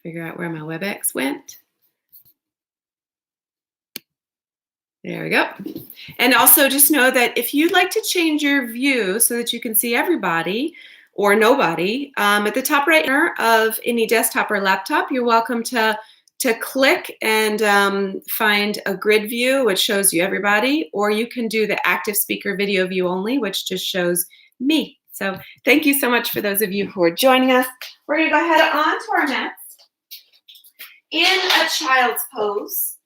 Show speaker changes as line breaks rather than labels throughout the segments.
Figure out where my WebEx went. There we go. And also just know that if you'd like to change your view so that you can see everybody or nobody, at the top right corner of any desktop or laptop, you're welcome to click and find a grid view, which shows you everybody, or you can do the active speaker video view only, which just shows me. So thank you so much for those of you who are joining us. We're going to go ahead on to our mats in a child's pose.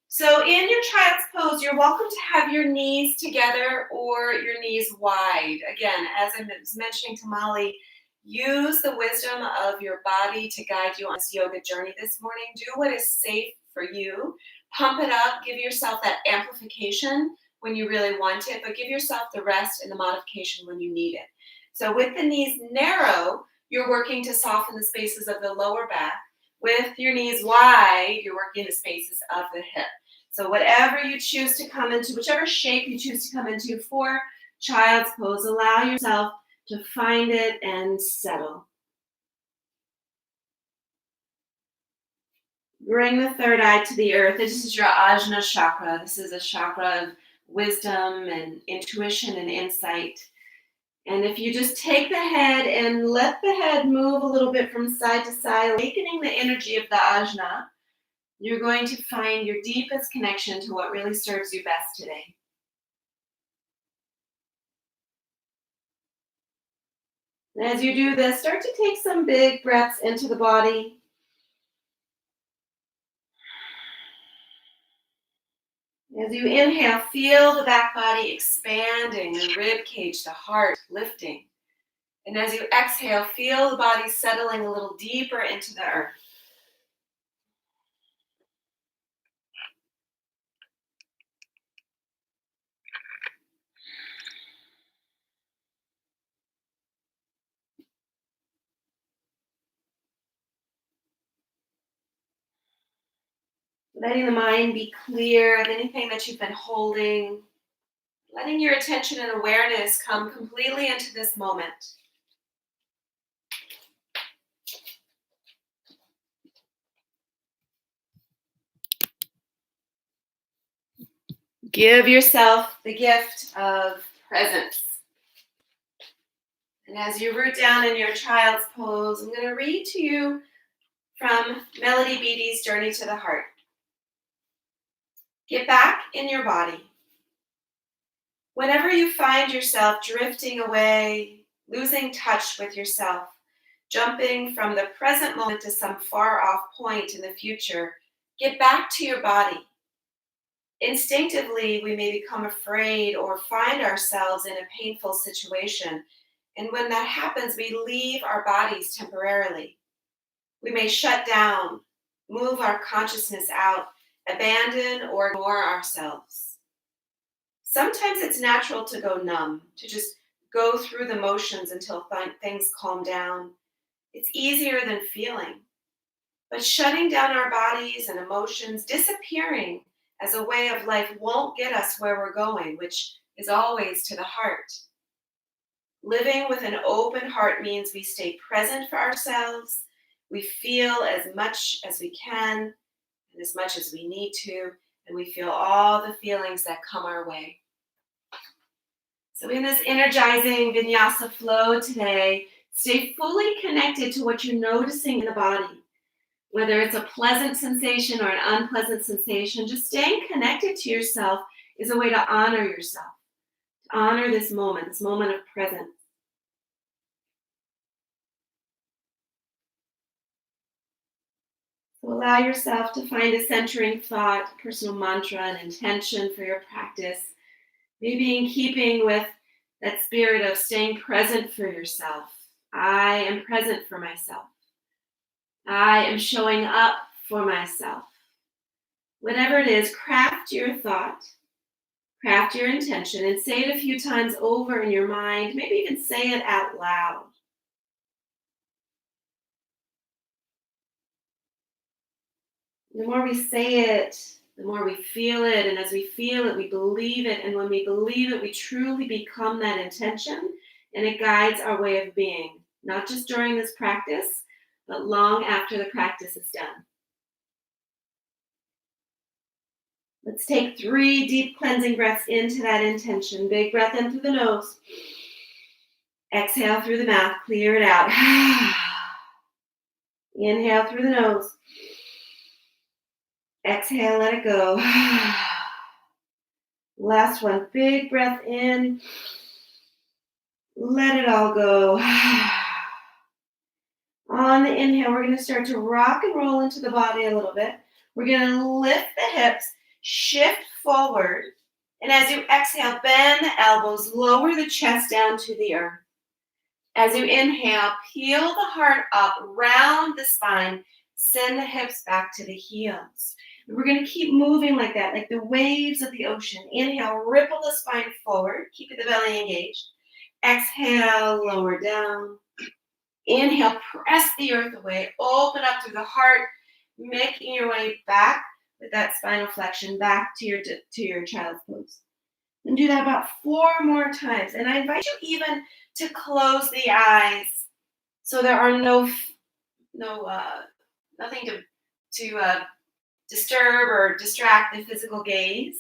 So in your child's pose, you're welcome to have your knees together or your knees wide. Again, as I was mentioning to Molly, use the wisdom of your body to guide you on this yoga journey this morning. Do what is safe for you. Pump it up. Give yourself that amplification when you really want it, but give yourself the rest and the modification when you need it. So with the knees narrow, you're working to soften the spaces of the lower back. With your knees wide, you're working the spaces of the hip. So whatever you choose to come into, whichever shape you choose to come into for child's pose, allow yourself to find it and settle. Bring the third eye to the earth. This is your Ajna chakra. This is a chakra of wisdom and intuition and insight. And if you just take the head and let the head move a little bit from side to side, awakening the energy of the Ajna, you're going to find your deepest connection to what really serves you best today. And as you do this, start to take some big breaths into the body. As you inhale, feel the back body expanding, the rib cage, the heart lifting. And as you exhale, feel the body settling a little deeper into the earth. Letting the mind be clear of anything that you've been holding. Letting your attention and awareness come completely into this moment. Give yourself the gift of presence. And as you root down in your child's pose, I'm going to read to you from Melody Beattie's Journey to the Heart. Get back in your body. Whenever you find yourself drifting away, losing touch with yourself, jumping from the present moment to some far off point in the future, get back to your body. Instinctively, we may become afraid or find ourselves in a painful situation. And when that happens, we leave our bodies temporarily. We may shut down, move our consciousness out, abandon or ignore ourselves. Sometimes it's natural to go numb, to just go through the motions until things calm down. It's easier than feeling. But shutting down our bodies and emotions, disappearing as a way of life won't get us where we're going, which is always to the heart. Living with an open heart means we stay present for ourselves. We feel as much as we can and as much as we need to, and we feel all the feelings that come our way. So in this energizing vinyasa flow today, stay fully connected to what you're noticing in the body. Whether it's a pleasant sensation or an unpleasant sensation, just staying connected to yourself is a way to honor yourself, to honor this moment of presence. So allow yourself to find a centering thought, a personal mantra, an intention for your practice, maybe in keeping with that spirit of staying present for yourself. I am present for myself. I am showing up for myself. Whatever it is, craft your thought, craft your intention, and say it a few times over in your mind. Maybe even say it out loud. The more we say it, the more we feel it. And as we feel it, we believe it. And when we believe it, we truly become that intention. And it guides our way of being, not just during this practice, but long after the practice is done. Let's take 3 deep cleansing breaths into that intention. Big breath in through the nose. Exhale through the mouth, clear it out. Inhale through the nose. Exhale, let it go. Last one, big breath in. Let it all go. On the inhale, we're going to start to rock and roll into the body a little bit. We're going to lift the hips, shift forward. And as you exhale, bend the elbows, lower the chest down to the earth. As you inhale, peel the heart up, round the spine, send the hips back to the heels. And we're going to keep moving like that, like the waves of the ocean. Inhale, ripple the spine forward, keeping the belly engaged. Exhale, lower down. Inhale, press the earth away, open up through the heart, making your way back with that spinal flexion, back to your child's pose. And do that about 4 more times. And I invite you even to close the eyes so there are nothing to disturb or distract the physical gaze.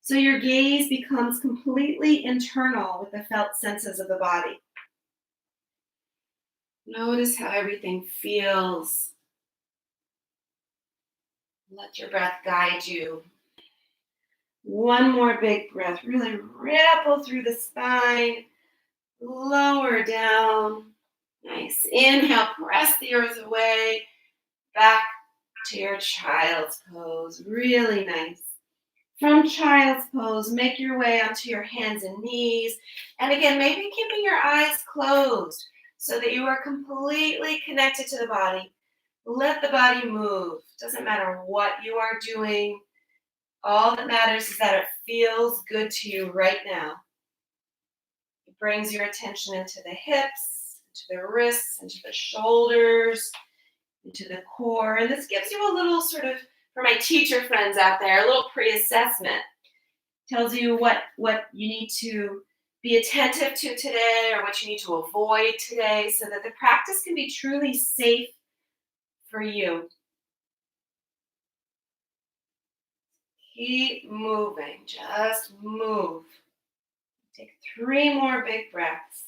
So your gaze becomes completely internal with the felt senses of the body. Notice how everything feels. Let your breath guide you. One more big breath. Really ripple through the spine. Lower down. Nice. Inhale, press the earth away. Back to your child's pose. Really nice. From child's pose, make your way onto your hands and knees. And again, maybe keeping your eyes closed so that you are completely connected to the body. Let the body move. Doesn't matter what you are doing. All that matters is that it feels good to you right now. It brings your attention into the hips, into the wrists, into the shoulders, into the core. And this gives you a little sort of, for my teacher friends out there, a little pre-assessment. Tells you what you need to be attentive to today or what you need to avoid today so that the practice can be truly safe for you. Keep moving. Just move. Take 3 more big breaths.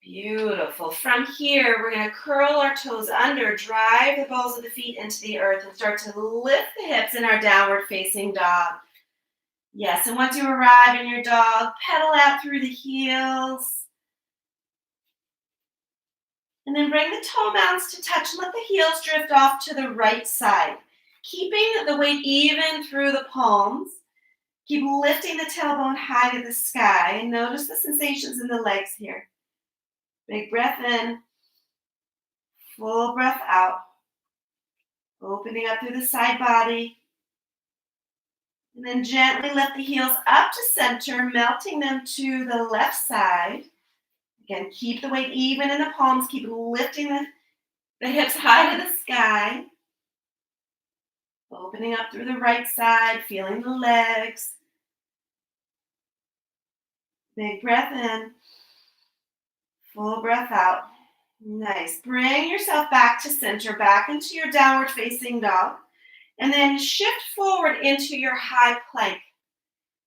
Beautiful. From here, we're going to curl our toes under, drive the balls of the feet into the earth, and start to lift the hips in our downward facing dog. Yes, and once you arrive in your dog, pedal out through the heels. And then bring the toe mounts to touch and let the heels drift off to the right side. Keeping the weight even through the palms. Keep lifting the tailbone high to the sky. And notice the sensations in the legs here. Big breath in. Full breath out. Opening up through the side body. And then gently lift the heels up to center, melting them to the left side. Again, keep the weight even in the palms. Keep lifting the hips high to the sky. Opening up through the right side, feeling the legs. Big breath in. Full breath out. Nice. Bring yourself back to center, back into your downward facing dog. And then shift forward into your high plank.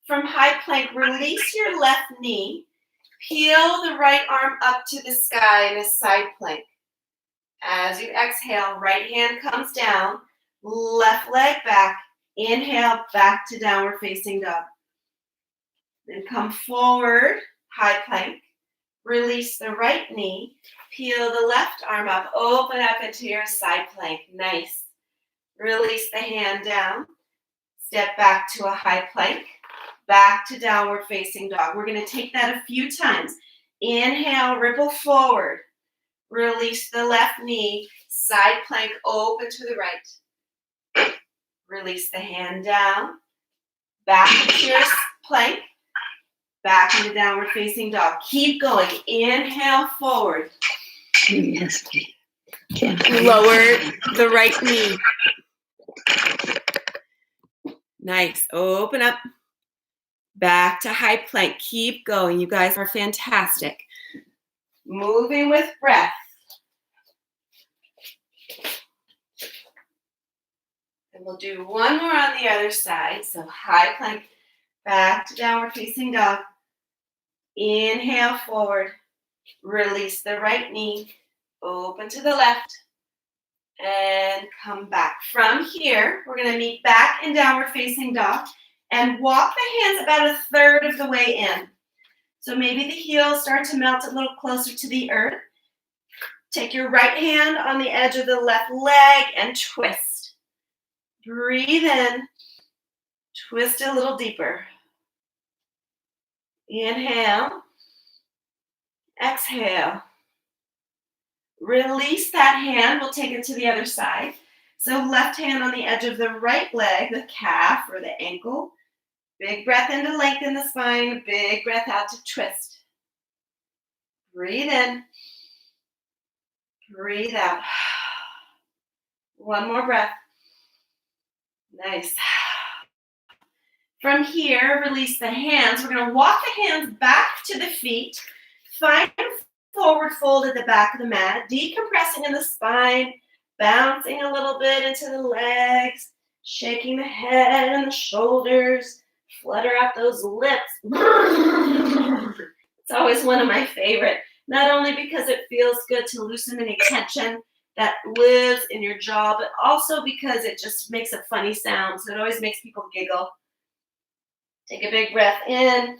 From high plank, release your left knee. Peel the right arm up to the sky in a side plank. As you exhale, right hand comes down, left leg back. Inhale, back to downward facing dog. Then come forward, high plank. Release the right knee. Peel the left arm up, open up into your side plank. Nice. Release the hand down. Step back to a high plank. Back to downward facing dog. We're going to take that a few times. Inhale, ripple forward. Release the left knee. Side plank open to the right. Release the hand down. Back into your plank. Back into downward facing dog. Keep going. Inhale forward.
Yes.
Lower the right knee. Nice. Open up. Back to high plank. Keep going. You guys are fantastic. Moving with breath. And we'll do one more on the other side. So high plank, back to downward facing dog. Inhale forward. Release the right knee. Open to the left. And come back. From here, we're going to meet back in downward facing dog and walk the hands about a third of the way in. So maybe the heels start to melt a little closer to the earth. Take your right hand on the edge of the left leg and twist. Breathe in. Twist a little deeper. Inhale. Exhale. Release that hand. We'll take it to the other side. So left hand on the edge of the right leg, the calf or the ankle. Big breath in to lengthen the spine. Big breath out to twist. Breathe in. Breathe out. One more breath. Nice. From here, release the hands. We're going to walk the hands back to the feet. Find forward fold at the back of the mat. Decompressing in the spine. Bouncing a little bit into the legs. Shaking the head and the shoulders. Flutter out those lips. It's always one of my favorite. Not only because it feels good to loosen any tension that lives in your jaw, but also because it just makes a funny sound. So it always makes people giggle. Take a big breath in.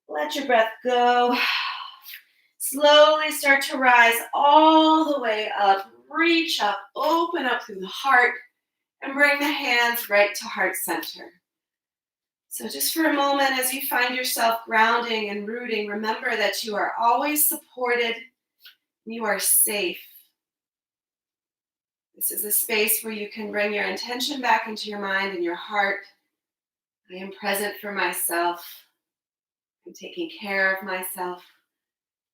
Let your breath go. Slowly start to rise all the way up. Reach up, open up through the heart, and bring the hands right to heart center. So just for a moment, as you find yourself grounding and rooting, remember that you are always supported. You are safe. This is a space where you can bring your intention back into your mind and your heart. I am present for myself. I'm taking care of myself.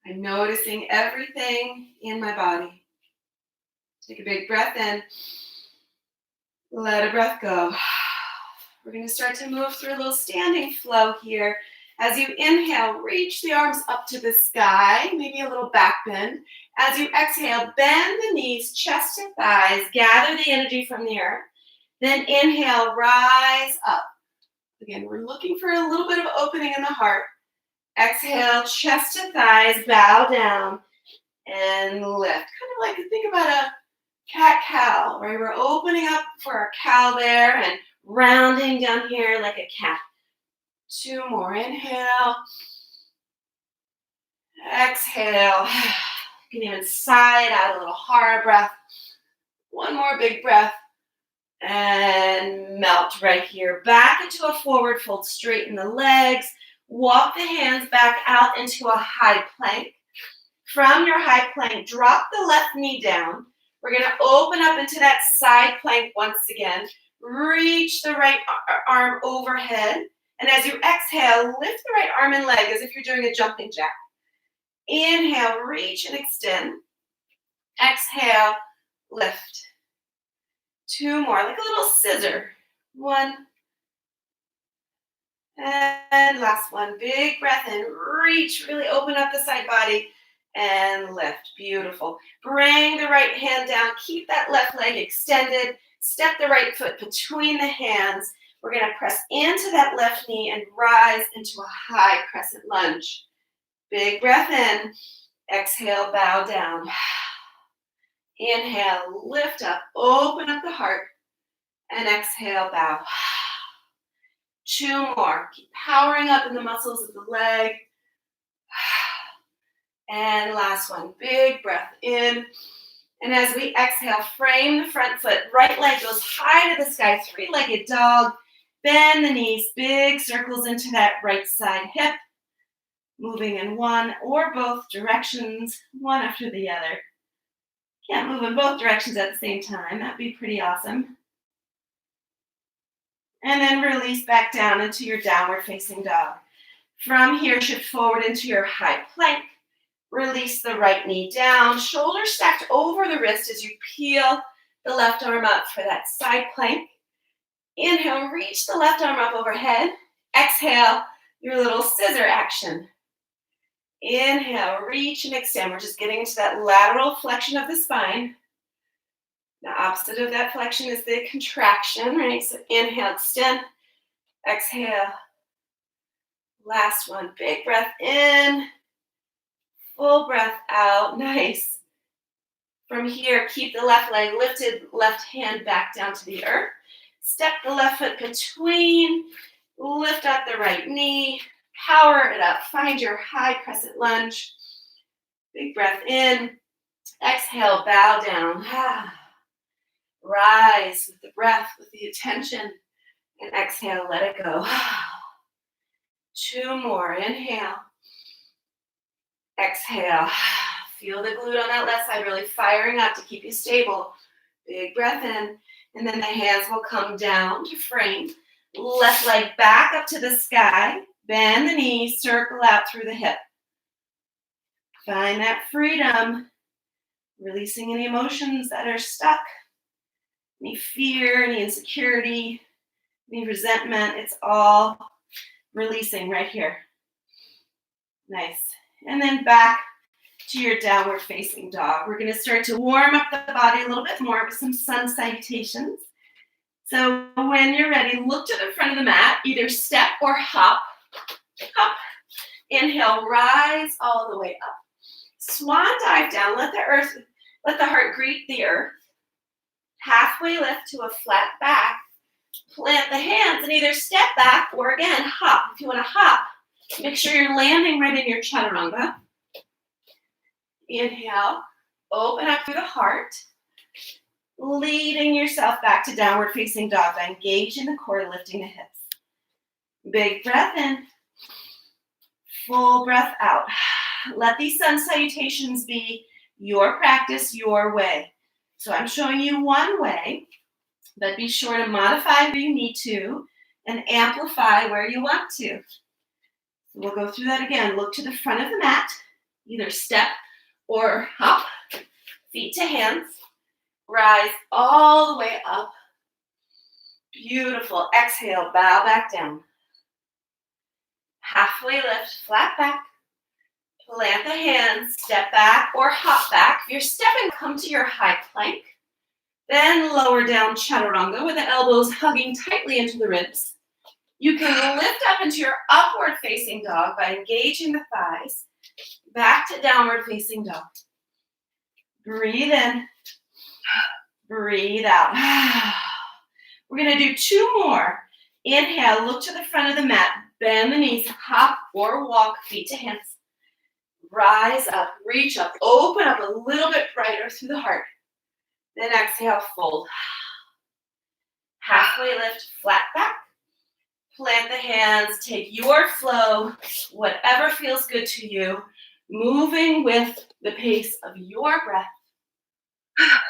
I'm noticing everything in my body. Take a big breath in. Let a breath go. We're going to start to move through a little standing flow here. As you inhale, reach the arms up to the sky, maybe a little back bend. As you exhale, bend the knees, chest to thighs, gather the energy from the earth. Then inhale, rise up. Again, we're looking for a little bit of opening in the heart. Exhale, chest to thighs, bow down, and lift. Kind of like, think about a cat-cow, right? We're opening up for our cow there and rounding down here like a cat. Two more. Inhale. Exhale. You can even sigh it out, a little hard breath. One more big breath. And melt right here. Back into a forward fold. Straighten the legs. Walk the hands back out into a high plank. From your high plank, drop the left knee down. We're going to open up into that side plank once again. Reach the right arm overhead. And as you exhale, lift the right arm and leg as if you're doing a jumping jack. Inhale, reach and extend. Exhale, lift. Two more, like a little scissor. One. And last one. Big breath in. Reach, really open up the side body. And lift. Beautiful. Bring the right hand down. Keep that left leg extended. Step the right foot between the hands. We're going to press into that left knee and rise into a high crescent lunge. Big breath in. Exhale, bow down. Inhale, lift up, open up the heart. And exhale, bow. Two more. Keep powering up in the muscles of the leg. And last one. Big breath in. And as we exhale, frame the front foot. Right leg goes high to the sky. Three-legged dog. Bend the knees. Big circles into that right side hip. Moving in one or both directions, one after the other. Can't move in both directions at the same time. That'd be pretty awesome. And then release back down into your downward facing dog. From here, shift forward into your high plank. Release the right knee down. Shoulders stacked over the wrist as you peel the left arm up for that side plank. Inhale, reach the left arm up overhead. Exhale, your little scissor action. Inhale, reach and extend. We're just getting into that lateral flexion of the spine. The opposite of that flexion is the contraction, right? So inhale, extend. Exhale. Last one. Big breath in. Full breath out. Nice. From here, keep the left leg lifted, left hand back down to the earth. Step the left foot between. Lift up the right knee. Power it up. Find your high crescent lunge. Big breath in. Exhale, bow down. Rise with the breath, with the attention. And exhale, let it go. 2 more. Inhale. Exhale. Feel the glute on that left side really firing up to keep you stable. Big breath in. And then the hands will come down to frame. Left leg back up to the sky. Bend the knee, circle out through the hip. Find that freedom. Releasing any emotions that are stuck. Any fear, any insecurity, any resentment. It's all releasing right here. Nice. And then back to your downward facing dog. We're going to start to warm up the body a little bit more with some sun salutations. So when you're ready, look to the front of the mat, either step or hop. Hop. Inhale, rise all the way up. Swan dive down. Let the heart greet the earth. Halfway lift to a flat back. Plant the hands and either step back or again hop. If you want to hop, make sure you're landing right in your chaturanga. Inhale, open up through the heart, leading yourself back to downward facing dog by engaging the core, lifting the hips. Big breath in, full breath out. Let these sun salutations be your practice, your way. So I'm showing you one way, but be sure to modify where you need to and amplify where you want to. We'll go through that again. Look to the front of the mat, either step or hop, feet to hands. Rise all the way up. Beautiful. Exhale, bow back down. Halfway lift, flat back. Plant the hands, step back or hop back. If you're stepping, come to your high plank. Then lower down chaturanga with the elbows hugging tightly into the ribs. You can lift up into your upward facing dog by engaging the thighs. Back to downward facing dog. Breathe in. Breathe out. We're going to do 2 more. Inhale, look to the front of the mat. Bend the knees, hop or walk, feet to hands. Rise up, reach up, open up a little bit brighter through the heart. Then exhale, fold. Halfway lift, flat back. Plant the hands, take your flow, whatever feels good to you, moving with the pace of your breath.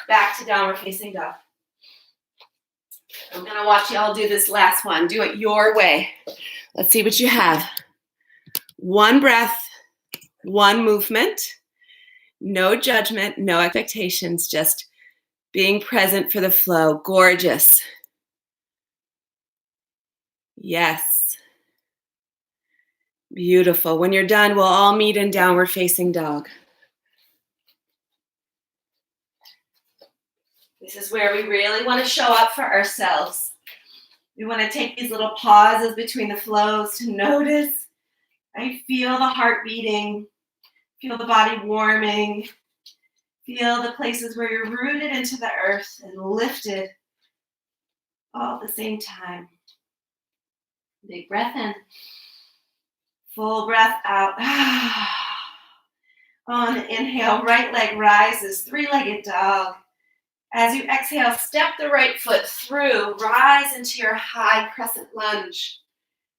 Back to downward facing dog. I'm going to watch y'all do this last one. Do it your way. Let's see what you have. 1 breath, 1 movement, no judgment, no expectations, just being present for the flow. Gorgeous. Yes. Beautiful. When you're done, we'll all meet in downward facing dog. This is where we really want to show up for ourselves. We want to take these little pauses between the flows to notice. I feel the heart beating, feel the body warming, feel the places where you're rooted into the earth and lifted all at the same time. Big breath in, full breath out. On the inhale, right leg rises, 3-legged dog. As you exhale, step the right foot through, rise into your high crescent lunge.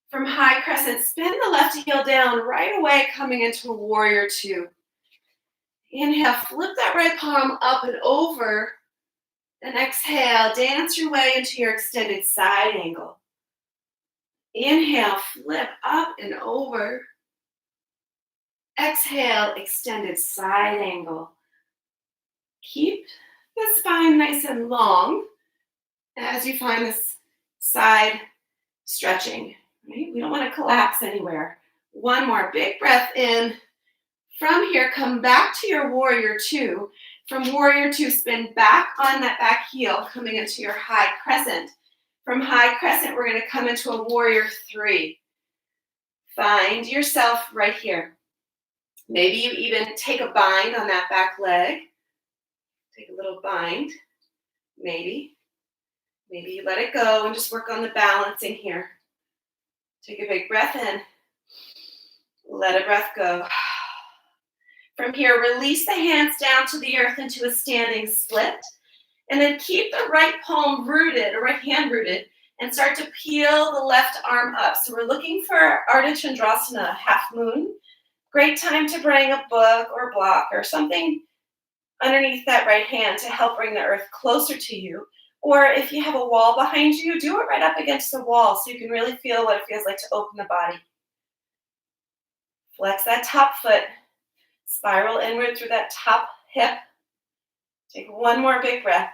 From high crescent, spin the left heel down right away, coming into warrior 2. Inhale, flip that right palm up and over. And exhale, dance your way into your extended side angle. Inhale, flip up and over. Exhale, extended side angle. Keep the spine nice and long as you find this side stretching. Right? We don't want to collapse anywhere. One more big breath in. From here, come back to your warrior two. From warrior two, spin back on that back heel, coming into your high crescent. From high crescent, we're going to come into a warrior three. Find yourself right here. Maybe you even take a bind on that back leg. Take a little bind, maybe. Maybe you let it go and just work on the balancing here. Take a big breath in. Let a breath go. From here, release the hands down to the earth into a standing split. And then keep the right palm rooted, or right hand rooted, and start to peel the left arm up. So we're looking for Ardha Chandrasana, half moon. Great time to bring a book or block or something underneath that right hand to help bring the earth closer to you. Or if you have a wall behind you, do it right up against the wall so you can really feel what it feels like to open the body. Flex that top foot. Spiral inward through that top hip. Take one more big breath.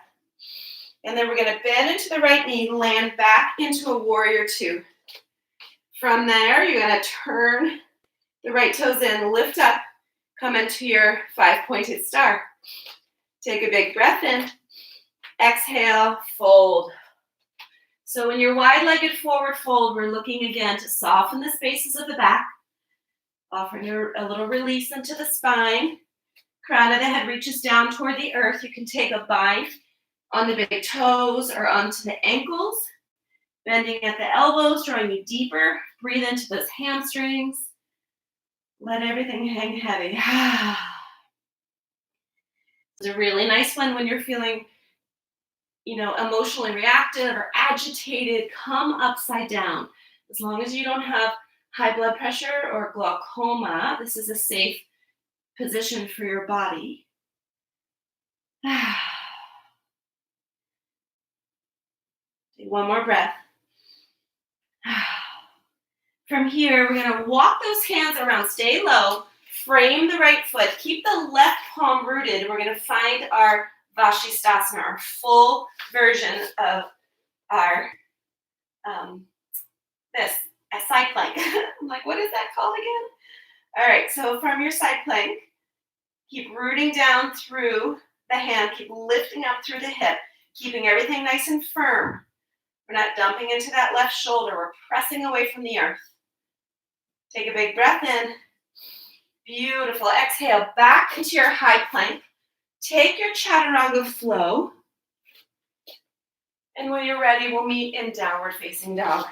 And then we're going to bend into the right knee, land back into a warrior two. From there, you're going to turn the right toes in, lift up, come into your five-pointed star. Take a big breath in. Exhale, fold. So when you're wide-legged forward fold, we're looking again to soften the spaces of the back, offering a little release into the spine. Crown of the head reaches down toward the earth. You can take a bind on the big toes or onto the ankles, bending at the elbows, drawing you deeper. Breathe into those hamstrings. Let everything hang heavy. It's a really nice one when you're feeling, emotionally reactive or agitated. Come upside down. As long as you don't have high blood pressure or glaucoma, this is a safe position for your body. Take one more breath. From here, we're going to walk those hands around. Stay low. Frame the right foot. Keep the left palm rooted. We're going to find our Vashisthasana, our full version of our a side plank. I'm like, what is that called again? All right, so from your side plank, keep rooting down through the hand. Keep lifting up through the hip, keeping everything nice and firm. We're not dumping into that left shoulder. We're pressing away from the earth. Take a big breath in. Beautiful. Exhale, back into your high plank. Take your chaturanga flow. And when you're ready, we'll meet in downward facing dog.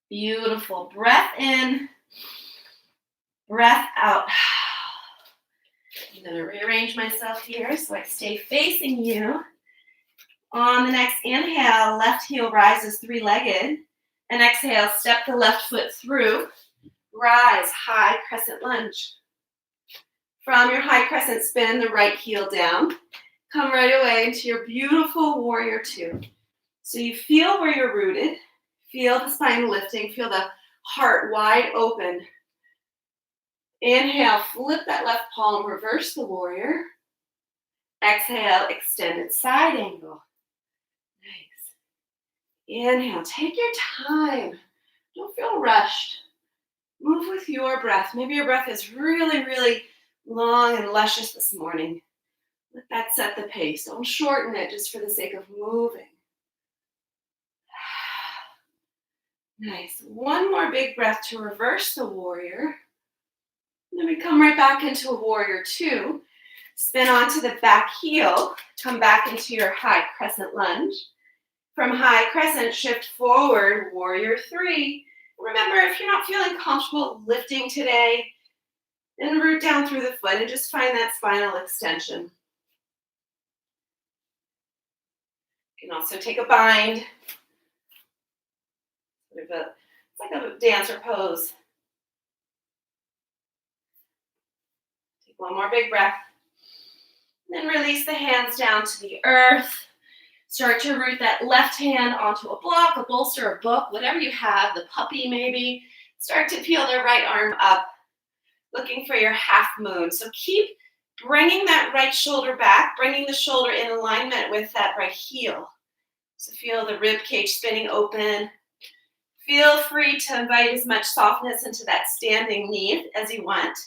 Beautiful. Breath in, breath out. I'm going to rearrange myself here so I stay facing you. On the next inhale, left heel rises three-legged. And exhale, step the left foot through. Rise, high crescent lunge. From your high crescent, spin the right heel down. Come right away into your beautiful warrior two. So you feel where you're rooted. Feel the spine lifting. Feel the heart wide open. Inhale, flip that left palm, reverse the warrior. Exhale, extended side angle. Nice. Inhale, take your time. Don't feel rushed. Move with your breath. Maybe your breath is really, really long and luscious this morning. Let that set the pace. Don't shorten it just for the sake of moving. Nice. One more big breath to reverse the warrior. Then we come right back into a warrior two. Spin onto the back heel. Come back into your high crescent lunge. From high crescent, shift forward, warrior three. Remember, if you're not feeling comfortable lifting today, then root down through the foot and just find that spinal extension. You can also take a bind. It's like a dancer pose. Take one more big breath. Then release the hands down to the earth. Start to root that left hand onto a block, a bolster, a book, whatever you have, the puppy maybe. Start to peel the right arm up, looking for your half moon. So keep bringing that right shoulder back, bringing the shoulder in alignment with that right heel. So feel the rib cage spinning open, Feel free to invite as much softness into that standing knee as you want.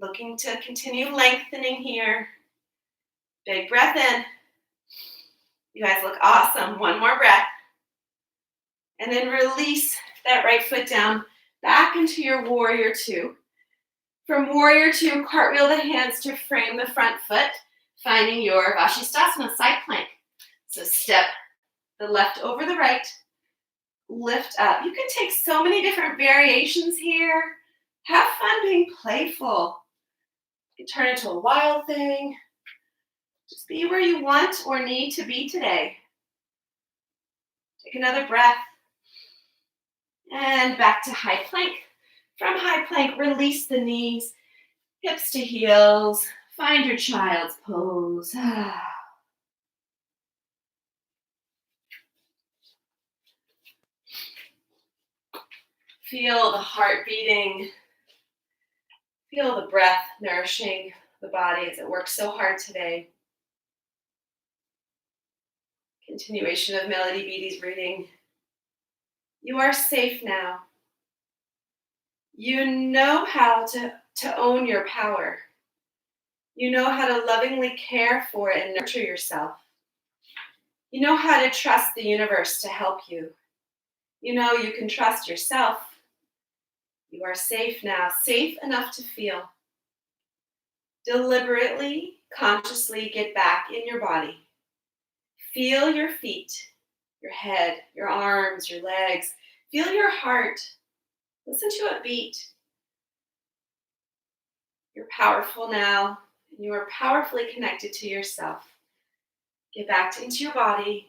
Looking to continue lengthening here. Big breath in. You guys look awesome. One more breath. And then release that right foot down back into your warrior two. From warrior two, cartwheel the hands to frame the front foot, finding your Vashisthasana, side plank. So step the left over the right, lift up. You can take so many different variations here. Have fun being playful. You can turn into a wild thing. Just be where you want or need to be today. Take another breath. And back to high plank. From high plank, release the knees, hips to heels. Find your child's pose. Feel the heart beating. Feel the breath nourishing the body as it works so hard today. Continuation of Melody Beattie's reading. You are safe now. You know how to own your power. You know how to lovingly care for and nurture yourself. You know how to trust the universe to help you. You know you can trust yourself. You are safe now, safe enough to feel. Deliberately, consciously get back in your body. Feel your feet, your head, your arms, your legs. Feel your heart. Listen to it beat. You're powerful now, and you are powerfully connected to yourself. Get back into your body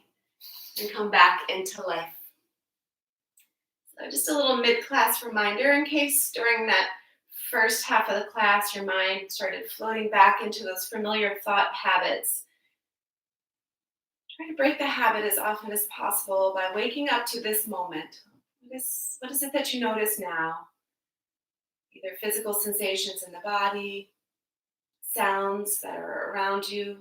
and come back into life. So just a little mid-class reminder in case during that first half of the class your mind started floating back into those familiar thought habits. Try to break the habit as often as possible by waking up to this moment. What is it that you notice now? Either physical sensations in the body, sounds that are around you.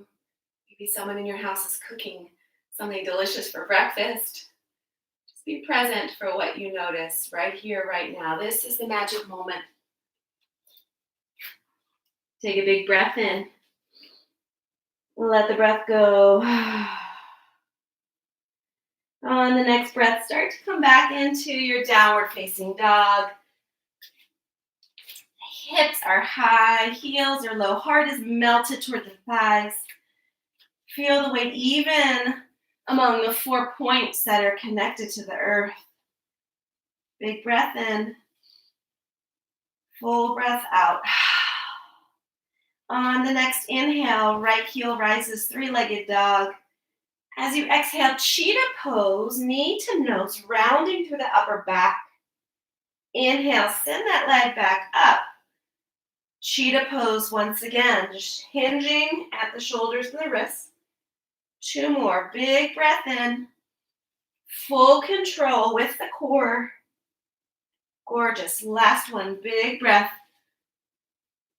Maybe someone in your house is cooking something delicious for breakfast. Just be present for what you notice right here, right now. This is the magic moment. Take a big breath in. Let the breath go. On the next breath, start to come back into your downward facing dog. Hips are high, heels are low, heart is melted toward the thighs. Feel the weight even among the 4 points that are connected to the earth. Big breath in, full breath out. On the next inhale, right heel rises, three-legged dog. As you exhale, cheetah pose, knee to nose, rounding through the upper back. Inhale, send that leg back up. Cheetah pose once again, just hinging at the shoulders and the wrists. 2 more, big breath in. Full control with the core. Gorgeous, last one, big breath.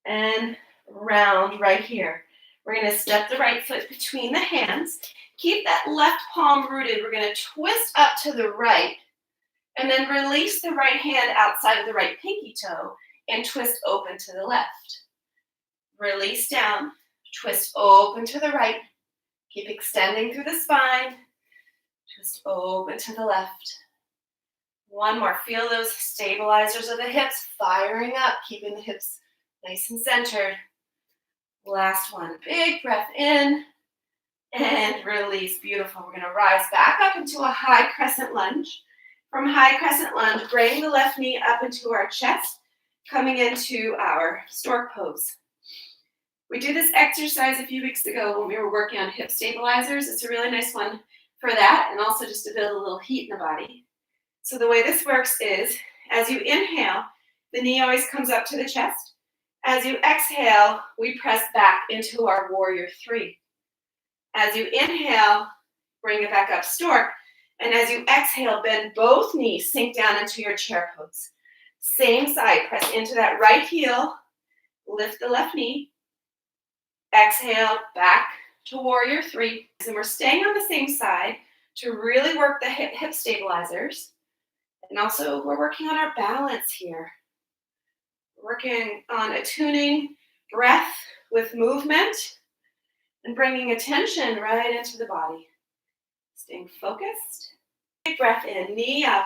And round right here. We're gonna step the right foot between the hands. Keep that left palm rooted. We're gonna twist up to the right and then release the right hand outside of the right pinky toe and twist open to the left. Release down, twist open to the right. Keep extending through the spine. Twist open to the left. One more. Feel those stabilizers of the hips firing up, keeping the hips nice and centered. Last one. Big breath in and release. Beautiful. We're going to rise back up into a high crescent lunge. From high crescent lunge, bring the left knee up into our chest, coming into our stork pose. We did this exercise a few weeks ago when we were working on hip stabilizers. It's a really nice one for that, and also just to build a little heat in the body. So the way this works is, as you inhale, the knee always comes up to the chest. As you exhale, we press back into our warrior three. As you inhale, bring it back up, stork. And as you exhale, bend both knees, sink down into your chair pose. Same side, press into that right heel, lift the left knee. Exhale, back to warrior three. And we're staying on the same side. to really work the hip stabilizers. And also, we're working on our balance here. We're working on attuning breath with movement and bringing attention right into the body. Staying focused. Big breath in, knee up.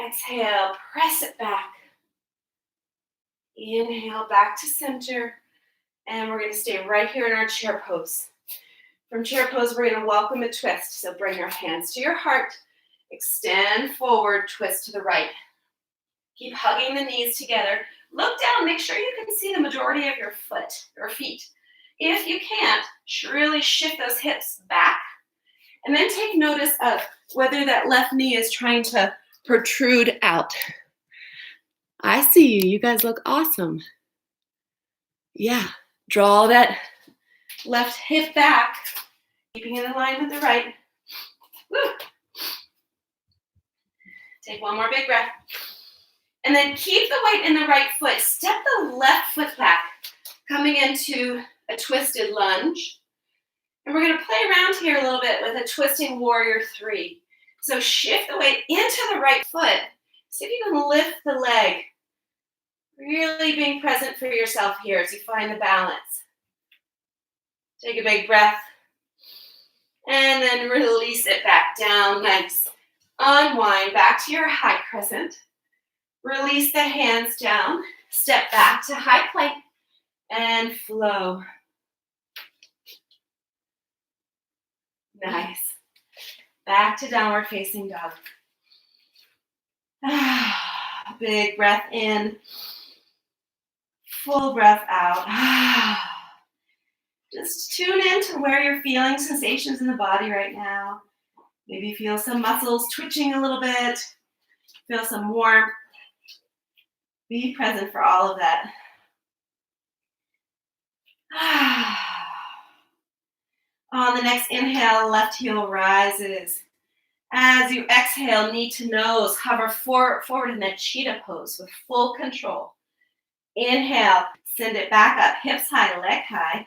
Exhale, press it back. Inhale, back to center. And we're going to stay right here in our chair pose. From chair pose, we're going to welcome a twist. So bring your hands to your heart. Extend forward, twist to the right. Keep hugging the knees together. Look down, make sure you can see the majority of your foot or feet. If you can't, really shift those hips back. And then take notice of whether that left knee is trying to protrude out. I see you. You guys look awesome. Yeah. Draw that left hip back, keeping it in line with the right. Woo. Take one more big breath. And then keep the weight in the right foot. Step the left foot back, coming into a twisted lunge. And we're going to play around here a little bit with a twisting warrior 3. So shift the weight into the right foot. See if you can lift the leg. Really being present for yourself here as you find the balance. Take a big breath. And then release it back down. Nice. Unwind back to your high crescent. Release the hands down. Step back to high plank. And flow. Nice. Back to downward facing dog. Big breath in. Full breath out. Just tune in to where you're feeling sensations in the body right now. Maybe feel some muscles twitching a little bit. Feel some warmth. Be present for all of that. On the next inhale, left heel rises. As you exhale, knee to nose, hover forward in that cheetah pose with full control. Inhale, send it back up, hips high, leg high.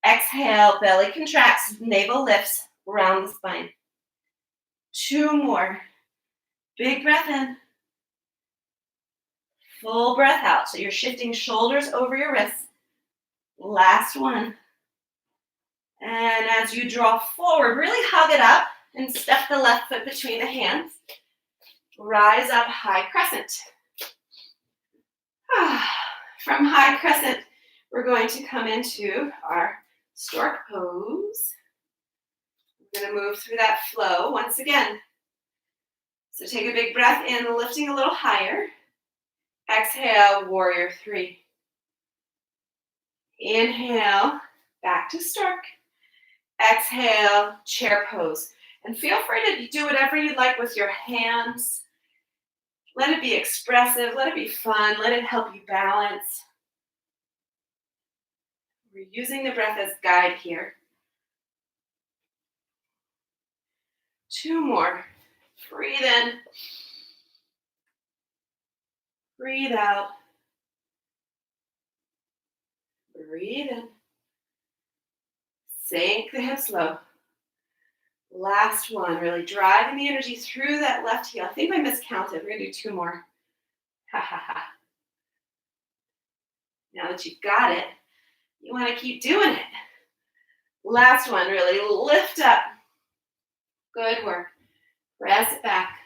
Exhale, belly contracts, navel lifts, round the spine. 2 more. Big breath in. Full breath out. So you're shifting shoulders over your wrists. Last one. And as you draw forward, really hug it up and step the left foot between the hands. Rise up, high crescent. From high crescent, we're going to come into our stork pose. We're going to move through that flow once again. So take a big breath in, lifting a little higher. Exhale, warrior 3. Inhale, back to stork. Exhale, chair pose. And feel free to do whatever you'd like with your hands. Let it be expressive, let it be fun, let it help you balance. We're using the breath as guide here. 2 more. Breathe in. Breathe out. Breathe in. Sink the hips low. Last one, really driving the energy through that left heel. I think I miscounted. We're going to do 2 more. Ha ha ha. Now that you've got it, you want to keep doing it. Last one, really lift up. Good work. Press it back.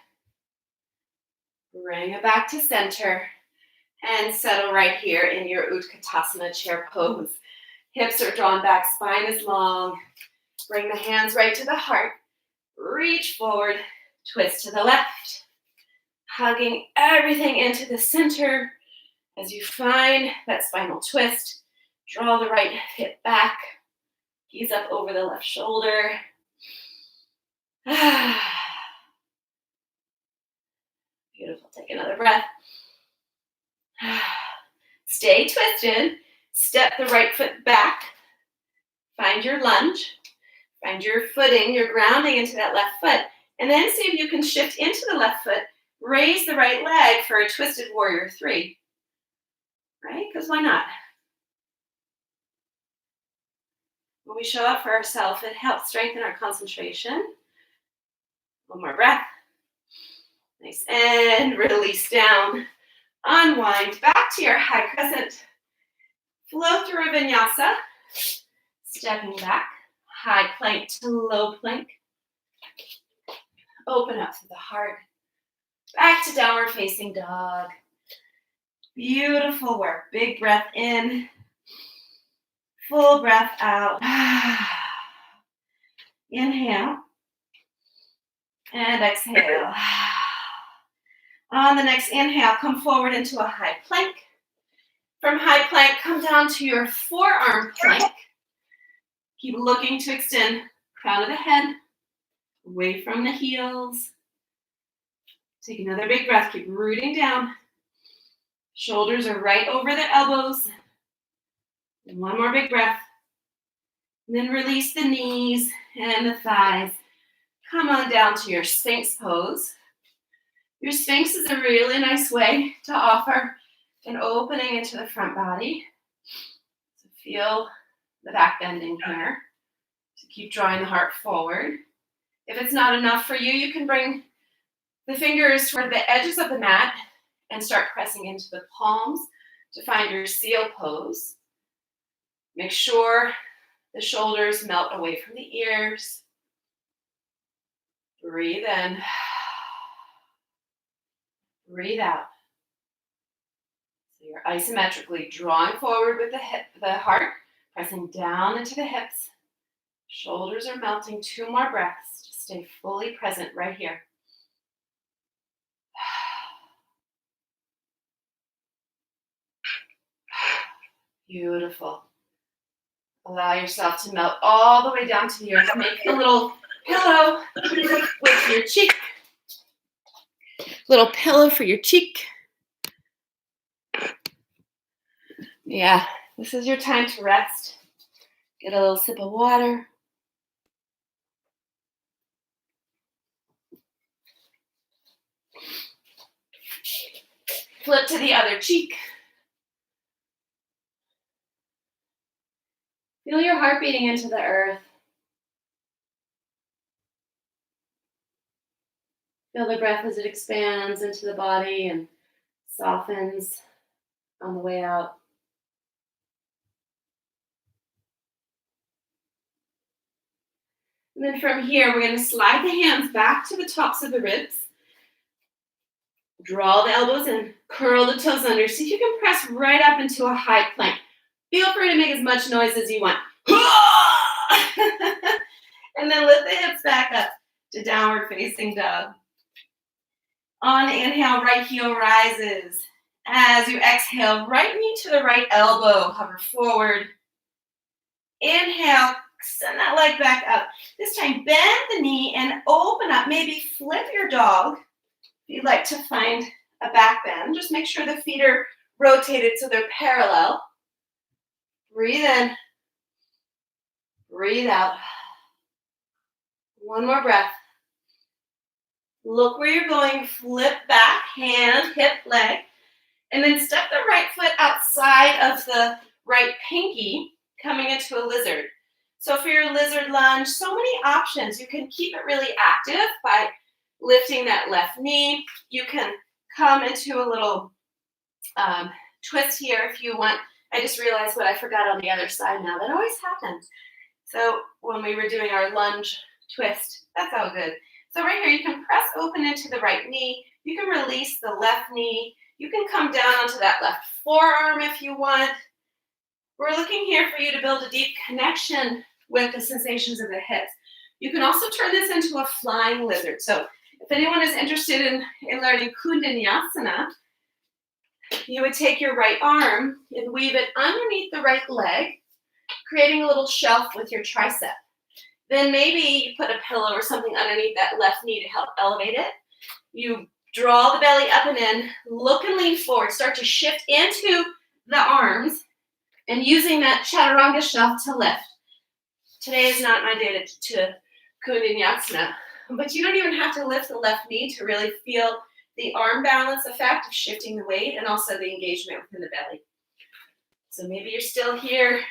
Bring it back to center. And settle right here in your Utkatasana chair pose. Hips are drawn back, spine is long. Bring the hands right to the heart. Reach forward, twist to the left. Hugging everything into the center. As you find that spinal twist, draw the right hip back. Ease up over the left shoulder. Beautiful. Take another breath. Stay twisted. Step the right foot back. Find your lunge. Find your footing, your grounding into that left foot. And then see if you can shift into the left foot. Raise the right leg for a twisted warrior 3. Right? Because why not? When we show up for ourselves, it helps strengthen our concentration. One more breath. Nice. And release down. Unwind back to your high crescent. Flow through a vinyasa. Stepping back. High plank to low plank. Open up through the heart. Back to downward facing dog. Beautiful work. Big breath in. Full breath out. Inhale. And exhale. On the next inhale, come forward into a high plank. From high plank, come down to your forearm plank. Keep looking to extend crown of the head, away from the heels. Take another big breath. Keep rooting down. Shoulders are right over the elbows. And one more big breath. And then release the knees and the thighs. Come on down to your Sphinx pose. Your Sphinx is a really nice way to offer an opening into the front body. So feel the back bending here. So keep drawing the heart forward. If it's not enough for you, you can bring the fingers toward the edges of the mat and start pressing into the palms to find your seal pose. Make sure the shoulders melt away from the ears. Breathe in. Breathe out. So you're isometrically drawing forward with the heart, pressing down into the hips. Shoulders are melting. 2 more breaths. Just stay fully present right here. Beautiful. Allow yourself to melt all the way down to the earth. Make a little pillow with your cheek. Little pillow for your cheek. Yeah, this is your time to rest. Get a little sip of water. Flip to the other cheek. Feel your heart beating into the earth. Feel the breath as it expands into the body and softens on the way out. And then from here, we're going to slide the hands back to the tops of the ribs. Draw the elbows in, curl the toes under. See if you can press right up into a high plank. Feel free to make as much noise as you want. And then lift the hips back up to downward facing dog. On inhale, right heel rises. As you exhale, right knee to the right elbow, hover forward. Inhale, send that leg back up. This time, bend the knee and open up. Maybe flip your dog. If you'd like to find a back bend, just make sure the feet are rotated so they're parallel. Breathe in. Breathe out. One more breath. Look where you're going. Flip back, hand, hip, leg. And then step the right foot outside of the right pinky, coming into a lizard. So for your lizard lunge, so many options. You can keep it really active by lifting that left knee. You can come into a little twist here if you want. I just realized what I forgot on the other side now. That always happens. So when we were doing our lunge twist, that's all good. So right here, you can press open into the right knee. You can release the left knee. You can come down onto that left forearm if you want. We're looking here for you to build a deep connection with the sensations of the hips. You can also turn this into a flying lizard. So if anyone is interested in learning Kundalini, you would take your right arm and weave it underneath the right leg, creating a little shelf with your tricep. Then maybe you put a pillow or something underneath that left knee to help elevate it. You draw the belly up and in, look and lean forward, start to shift into the arms, and using that chaturanga shelf to lift. Today is not my day to Kundalini, but you don't even have to lift the left knee to really feel the arm balance effect of shifting the weight and also the engagement within the belly. So maybe you're still here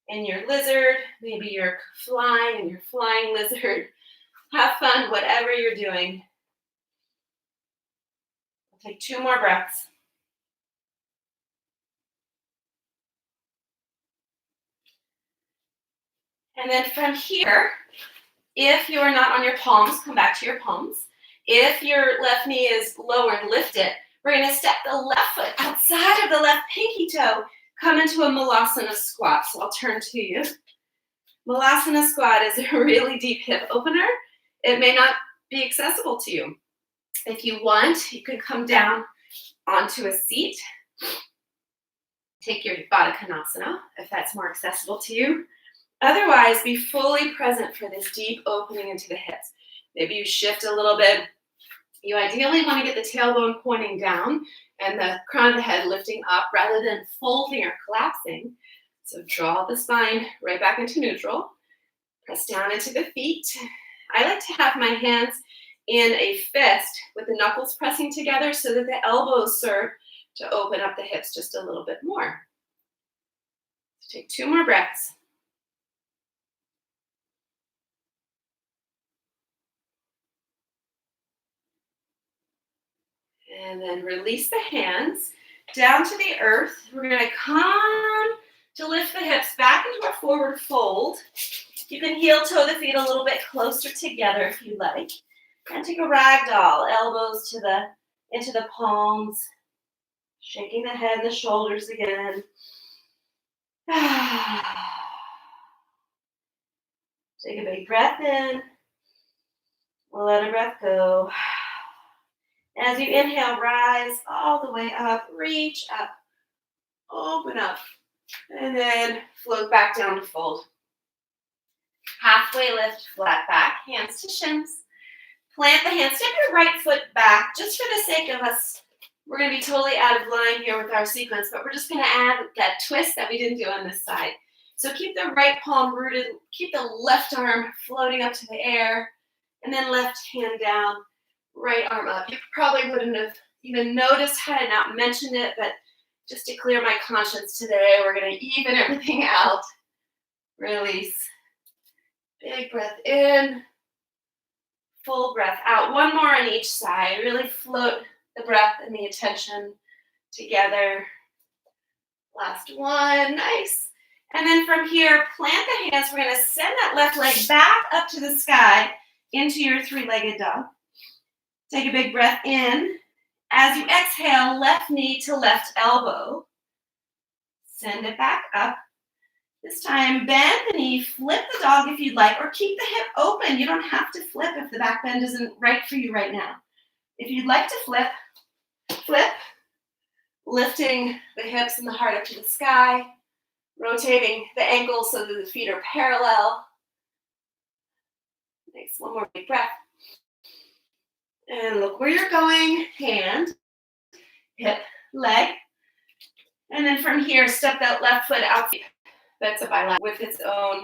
in your lizard. Maybe you're flying in your flying lizard. Have fun, whatever you're doing. We'll take 2 more breaths. And then from here, if you are not on your palms, come back to your palms. If your left knee is lowered, lift it. We're going to step the left foot outside of the left pinky toe, come into a Malasana squat. So I'll turn to you. Malasana squat is a really deep hip opener. It may not be accessible to you. If you want, you can come down onto a seat. Take your Baddha Konasana if that's more accessible to you. Otherwise, be fully present for this deep opening into the hips. Maybe you shift a little bit. You ideally want to get the tailbone pointing down and the crown of the head lifting up rather than folding or collapsing. So draw the spine right back into neutral. Press down into the feet. I like to have my hands in a fist with the knuckles pressing together so that the elbows serve to open up the hips just a little bit more. So take 2 more breaths. And then release the hands down to the earth. We're going to come to lift the hips back into a forward fold. You can heel toe the feet a little bit closer together if you like. And take a ragdoll, elbows into the palms, shaking the head and the shoulders again. Take a big breath in. Let a breath go. As you inhale, rise all the way up, reach up, open up, and then float back down to fold. Halfway lift, flat back, hands to shins. Plant the hands, step your right foot back, just for the sake of us. We're going to be totally out of line here with our sequence, but we're just going to add that twist that we didn't do on this side. So keep the right palm rooted, keep the left arm floating up to the air, and then left hand down. Right arm up. You probably wouldn't have even noticed had I not mentioned it, but just to clear my conscience today, we're going to even everything out. Release. Big breath in. Full breath out. 1 more on each side. Really float the breath and the attention together. Last one. Nice. And then from here, plant the hands. We're going to send that left leg back up to the sky into your 3-legged dog. Take a big breath in. As you exhale, left knee to left elbow. Send it back up. This time, bend the knee, flip the dog if you'd like, or keep the hip open. You don't have to flip if the back bend isn't right for you right now. If you'd like to flip, flip, lifting the hips and the heart up to the sky, rotating the ankles so that the feet are parallel. Nice, 1 more big breath. And look where you're going, hand, hip, leg. And then from here, step that left foot out. That's a bilateral with its own.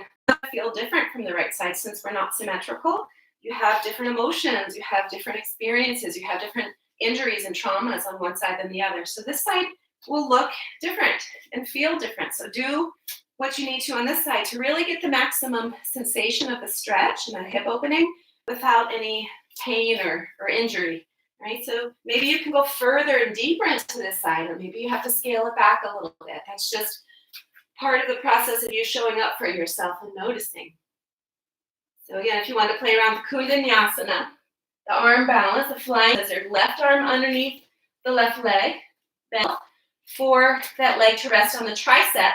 Feel different from the right side since we're not symmetrical. You have different emotions, you have different experiences, you have different injuries and traumas on one side than the other. So this side will look different and feel different. So do what you need to on this side to really get the maximum sensation of the stretch and the hip opening without any pain or injury, right? So maybe you can go further and deeper into this side, or maybe you have to scale it back a little bit. That's just part of the process of you showing up for yourself and noticing. So again, if you want to play around with Kundanyasana, the arm balance, the flying lizard, left arm underneath the left leg, bend for that leg to rest on the tricep.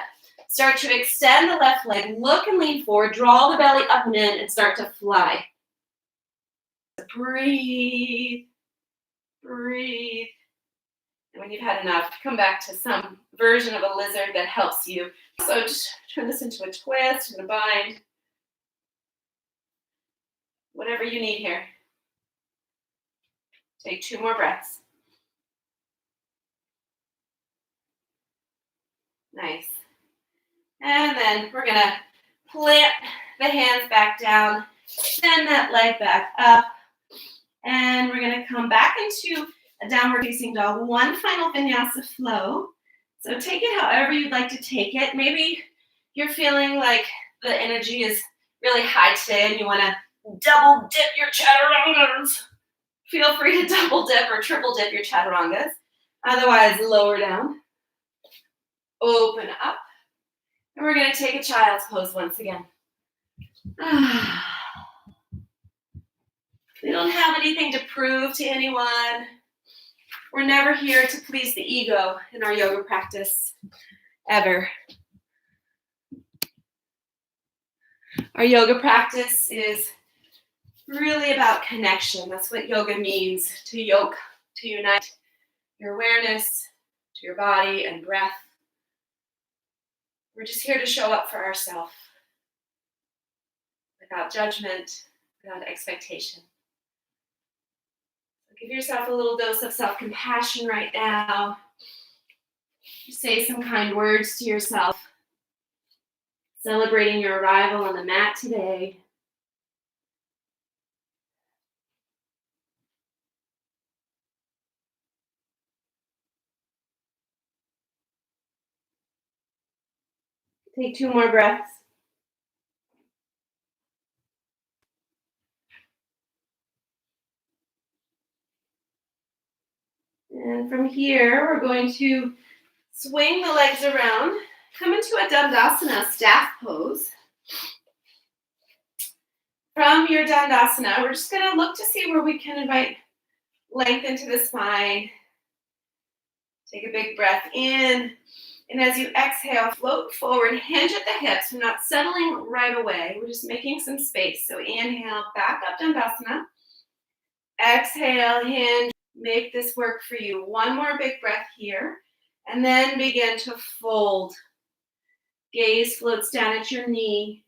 Start to extend the left leg, look and lean forward, draw the belly up and in, and start to fly. Breathe, breathe. And when you've had enough, come back to some version of a lizard that helps you. So just turn this into a twist and a bind. Whatever you need here. Take 2 more breaths. Nice. And then we're going to plant the hands back down, send that leg back up. And we're going to come back into a downward facing dog. 1 final vinyasa flow. So take it however you'd like to take it. Maybe you're feeling like the energy is really high today and you want to double dip your chaturangas, feel free to double dip or triple dip your chaturangas. Otherwise, lower down, open up, and we're going to take a child's pose once again. We don't have anything to prove to anyone. We're never here to please the ego in our yoga practice, ever. Our yoga practice is really about connection. That's what yoga means, to yoke, to unite your awareness to your body and breath. We're just here to show up for ourselves without judgment, without expectation. So give yourself a little dose of self-compassion right now. Say some kind words to yourself, celebrating your arrival on the mat today. Take 2 more breaths. And from here, we're going to swing the legs around, come into a Dandasana staff pose. From your Dandasana, we're just going to look to see where we can invite length into the spine. Take a big breath in. And as you exhale, float forward, hinge at the hips. We're not settling right away. We're just making some space. So inhale, back up Dandasana. Exhale, hinge. Make this work for you. 1 more big breath here. And then begin to fold. Gaze floats down at your knee.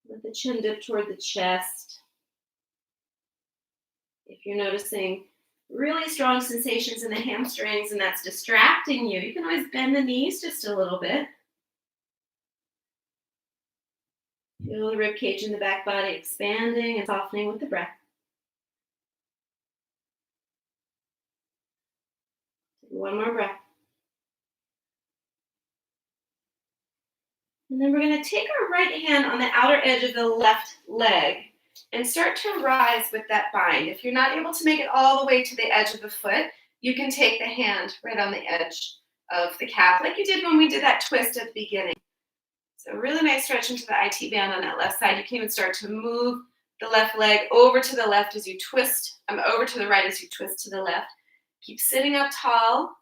Let the chin dip toward the chest. If you're noticing really strong sensations in the hamstrings and that's distracting you, you can always bend the knees just a little bit. Feel the rib cage in the back body expanding and softening with the breath. Take 1 more breath. And then we're going to take our right hand on the outer edge of the left leg and start to rise with that bind. If you're not able to make it all the way to the edge of the foot, you can take the hand right on the edge of the calf, like you did when we did that twist at the beginning. So really nice stretch into the IT band on that left side. You can even start to move the left leg over to the left as you twist, over to the right as you twist to the left. Keep sitting up tall.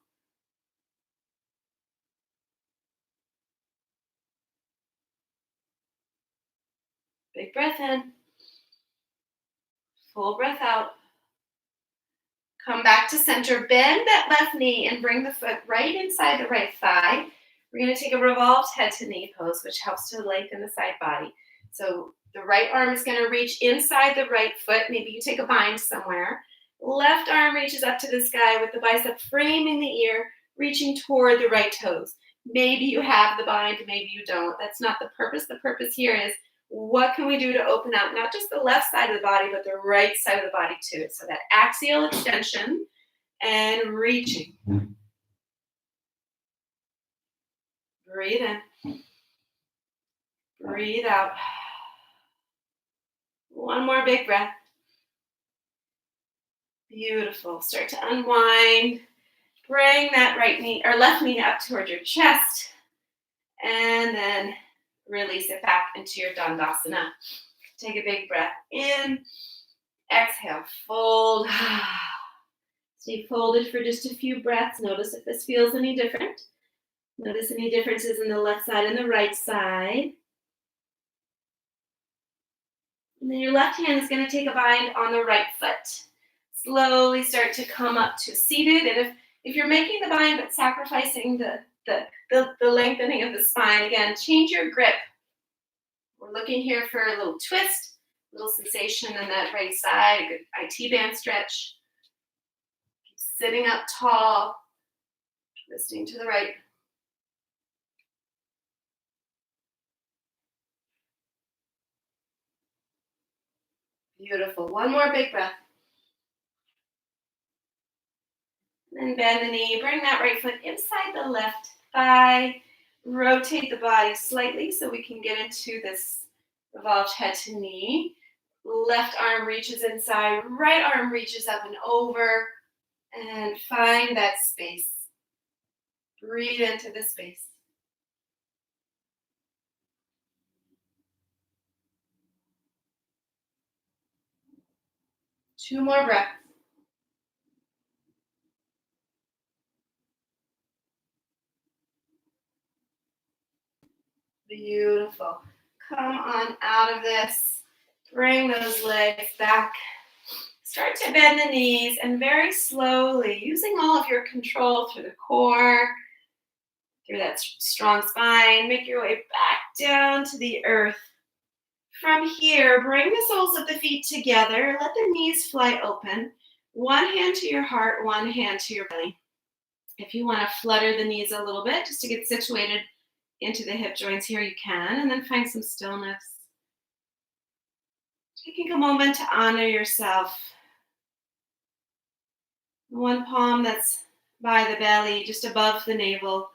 Big breath in. Full breath out. Come back to center. Bend that left knee and bring the foot right inside the right thigh. We're going to take a revolved head to knee pose, which helps to lengthen the side body. So the right arm is going to reach inside the right foot. Maybe you take a bind somewhere. Left arm reaches up to the sky with the bicep framing the ear, reaching toward the right toes. Maybe you have the bind, maybe you don't. That's not the purpose. The purpose here is, what can we do to open up not just the left side of the body, but the right side of the body too? So that axial extension and reaching. Breathe in. Breathe out. 1 more big breath. Beautiful. Start to unwind. Bring that right knee or left knee up toward your chest. And then release it back into your Dandasana. Take a big breath in. Exhale, fold. Stay folded for just a few breaths. Notice if this feels any different. Notice any differences in the left side and the right side. And then your left hand is going to take a bind on the right foot. Slowly start to come up to seated. And if you're making the bind but sacrificing the lengthening of the spine, again, change your grip. We're looking here for a little twist, a little sensation in that right side, a good IT band stretch. Keep sitting up tall, twisting to the right. Beautiful. 1 more big breath. Then bend the knee, bring that right foot inside the left thigh. rotate the body slightly so we can get into this revolved head to knee. Left arm reaches inside, right arm reaches up and over, and find that space. Breathe into the space. Two more breaths. Beautiful. Come on out of this. Bring those legs back. Start to bend the knees and very slowly, using all of your control through the core, through that strong spine, make your way back down to the earth. From here, bring the soles of the feet together. Let the knees fly open. One hand to your heart, one hand to your belly. If you want to flutter the knees a little bit just to get situated into the hip joints here, you can, and then find some stillness. Taking a moment to honor yourself. One palm that's by the belly, just above the navel.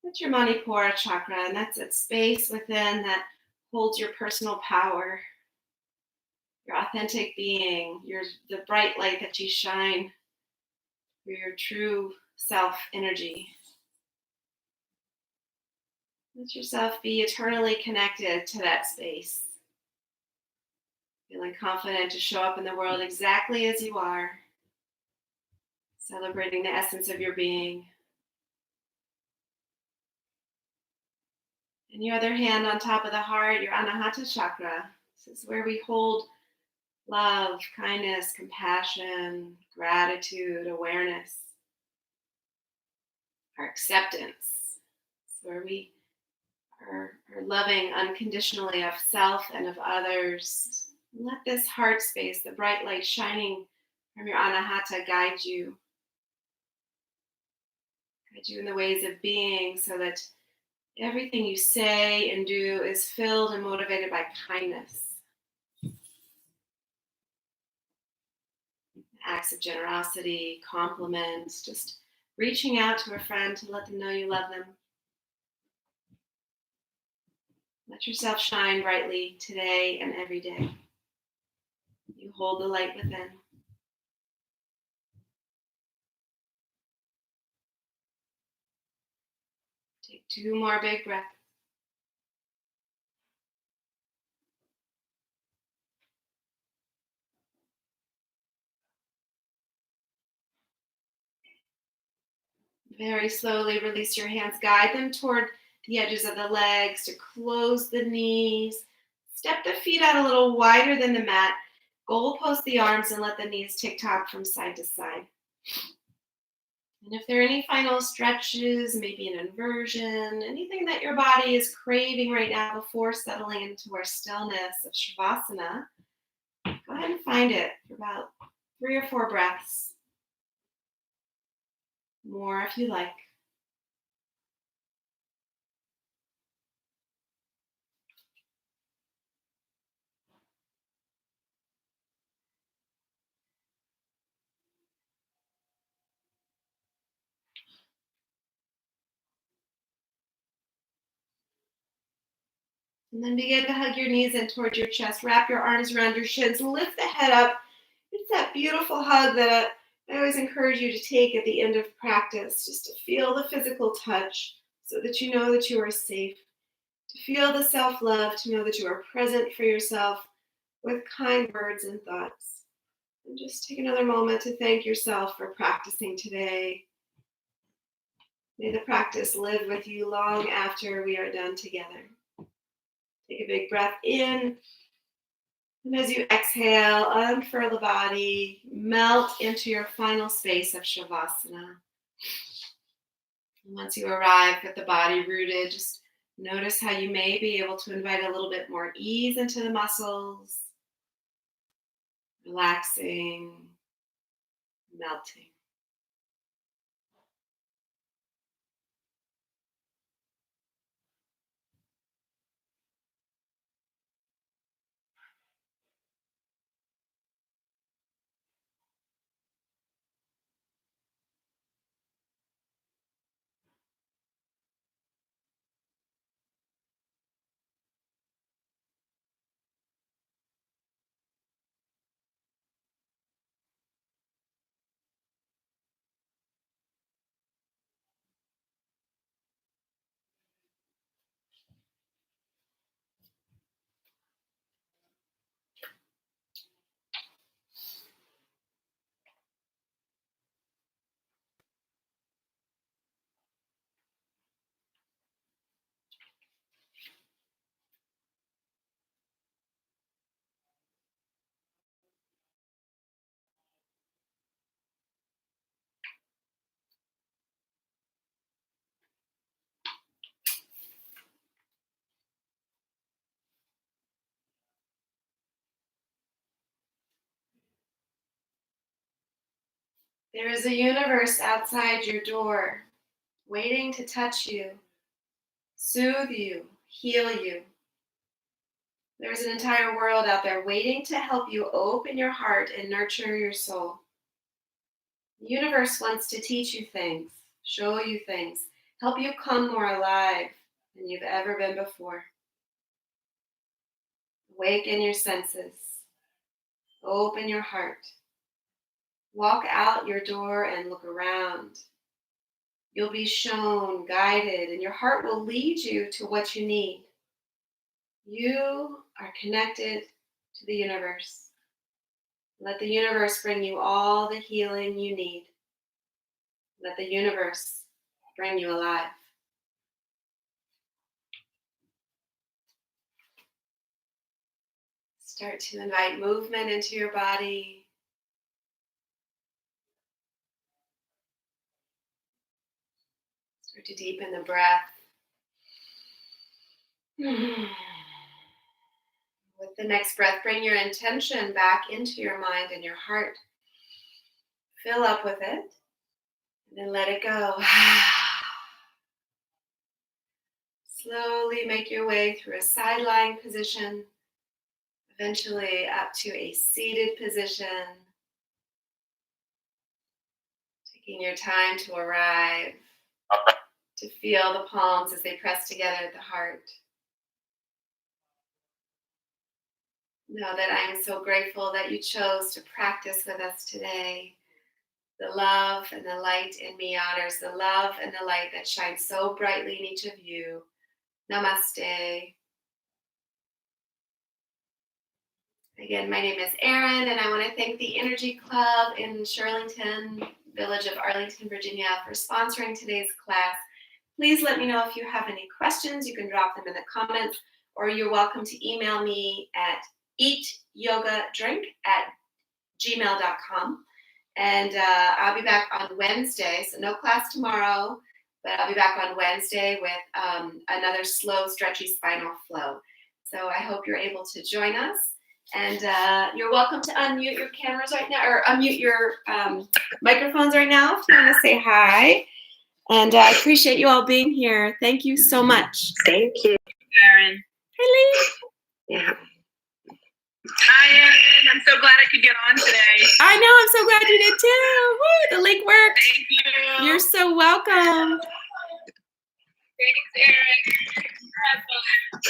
That's your Manipura chakra, and that's that space within that holds your personal power, your authentic being, the bright light that you shine for your true self energy. Let yourself be eternally connected to that space. Feeling confident to show up in the world exactly as you are, celebrating the essence of your being. And your other hand on top of the heart, your Anahata chakra. This is where we hold love, kindness, compassion, gratitude, awareness, our acceptance. It's where we are loving unconditionally of self and of others. Let this heart space, the bright light shining from your Anahata, guide you in the ways of being, so that everything you say and do is filled and motivated by kindness. Acts of generosity, compliments, just reaching out to a friend to let them know you love them. Let yourself shine brightly today and every day. You hold the light within. Take two more big breaths. Very slowly release your hands. Guide them toward the edges of the legs to close the knees. Step the feet out a little wider than the mat. Goal post the arms and let the knees tick-tock from side to side. And if there are any final stretches, maybe an inversion, anything that your body is craving right now before settling into our stillness of Shavasana, go ahead and find it for about 3 or 4 breaths. More if you like. And then begin to hug your knees in towards your chest. Wrap your arms around your shins. Lift the head up. It's that beautiful hug that I always encourage you to take at the end of practice, just to feel the physical touch so that you know that you are safe. To feel the self-love, to know that you are present for yourself with kind words and thoughts. And just take another moment to thank yourself for practicing today. May the practice live with you long after we are done together. Take a big breath in. And as you exhale, unfurl the body, melt into your final space of Shavasana. And once you arrive with the body rooted, just notice how you may be able to invite a little bit more ease into the muscles, relaxing, melting. There is a universe outside your door, waiting to touch you, soothe you, heal you. There's an entire world out there waiting to help you open your heart and nurture your soul. The universe wants to teach you things, show you things, help you come more alive than you've ever been before. Awaken your senses. Open your heart. Walk out your door and look around. You'll be shown, guided, and your heart will lead you to what you need. You are connected to the universe. Let the universe bring you all the healing you need. Let the universe bring you alive. Start to invite movement into your body. Start to deepen the breath. With the next breath, bring your intention back into your mind and your heart. Fill up with it, and then let it go. Slowly make your way through a side lying position, eventually up to a seated position. Taking your time to arrive, to feel the palms as they press together at the heart. Know that I am so grateful that you chose to practice with us today. The love and the light in me honors the love and the light that shines so brightly in each of you. Namaste. Again, my name is Erin, and I want to thank the Energy Club in Shirlington, village of Arlington, Virginia, for sponsoring today's class. Please let me know if you have any questions. You can drop them in the comments, or you're welcome to email me at eatyogadrink@gmail.com. And I'll be back on Wednesday, so no class tomorrow, but I'll be back on Wednesday with another slow, stretchy spinal flow. So I hope you're able to join us. And you're welcome to unmute your cameras right now, or unmute your microphones right now if you want to say hi. And I appreciate you all being here. Thank you so much.
Thank you, Erin.
Hi, Lee.
Yeah. Hi, Erin. I'm so glad I could get on today.
I know. I'm so glad you did too. Woo, the link worked.
Thank you.
You're so welcome.
Thanks, Erin. Have fun.